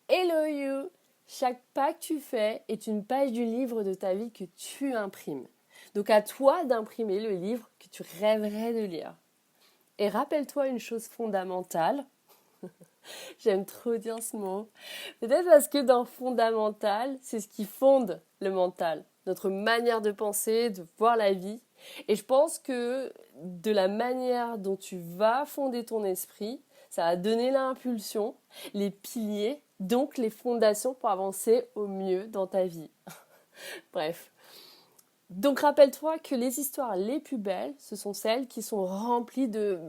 Hello you! Chaque pas que tu fais est une page du livre de ta vie que tu imprimes. Donc à toi d'imprimer le livre que tu rêverais de lire. Et rappelle-toi une chose fondamentale, j'aime trop dire ce mot, peut-être parce que dans fondamental, c'est ce qui fonde le mental, notre manière de penser, de voir la vie. Et je pense que de la manière dont tu vas fonder ton esprit, ça va donner l'impulsion, les piliers, donc les fondations pour avancer au mieux dans ta vie. Bref. Donc rappelle-toi que les histoires les plus belles, ce sont celles qui sont remplies de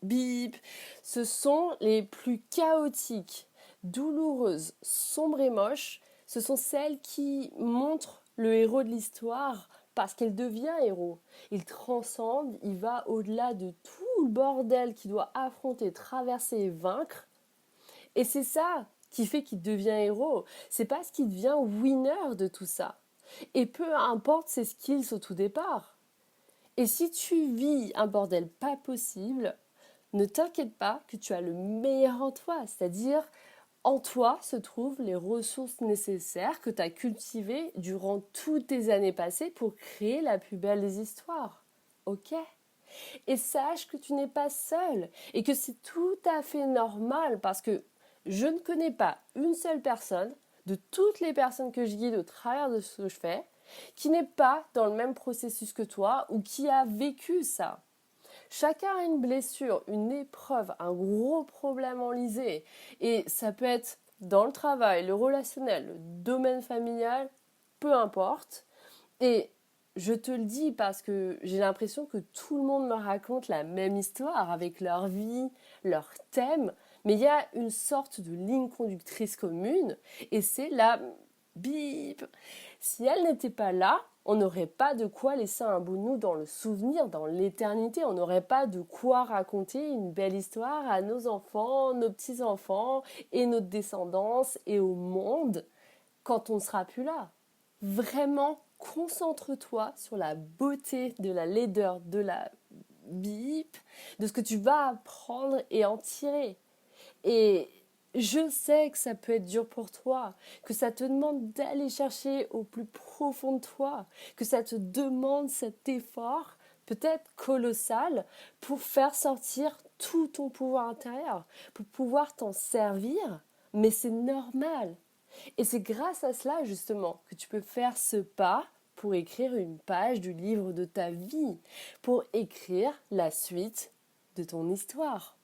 bip. Ce sont les plus chaotiques, douloureuses, sombres et moches. Ce sont celles qui montrent le héros de l'histoire parce qu'il devient héros. Il transcende, il va au-delà de tout le bordel qu'il doit affronter, traverser et vaincre. Et c'est ça qui fait qu'il devient héros. C'est parce qu'il devient winner de tout ça. Et peu importe ses skills au tout départ. Et si tu vis un bordel pas possible, ne t'inquiète pas que tu as le meilleur en toi. C'est-à-dire, en toi se trouvent les ressources nécessaires que tu as cultivées durant toutes tes années passées pour créer la plus belle des histoires. Ok ? Et sache que tu n'es pas seul et que c'est tout à fait normal parce que je ne connais pas une seule personne de toutes les personnes que je guide au travers de ce que je fais qui n'est pas dans le même processus que toi ou qui a vécu ça. Chacun a une blessure, une épreuve, un gros problème enlisé. Et ça peut être dans le travail, le relationnel, le domaine familial, peu importe. Et je te le dis parce que j'ai l'impression que tout le monde me raconte la même histoire avec leur vie, leur thème. Mais il y a une sorte de ligne conductrice commune et c'est la bip. Si elle n'était pas là, on n'aurait pas de quoi laisser un bout de nous dans le souvenir, dans l'éternité. On n'aurait pas de quoi raconter une belle histoire à nos enfants, nos petits-enfants et notre descendance et au monde quand on ne sera plus là. Vraiment, concentre-toi sur la beauté de la laideur de la bip, de ce que tu vas apprendre et en tirer. Et je sais que ça peut être dur pour toi, que ça te demande d'aller chercher au plus profond de toi, que ça te demande cet effort, peut-être colossal, pour faire sortir tout ton pouvoir intérieur, pour pouvoir t'en servir, mais c'est normal. Et c'est grâce à cela, justement, que tu peux faire ce pas pour écrire une page du livre de ta vie, pour écrire la suite de ton histoire.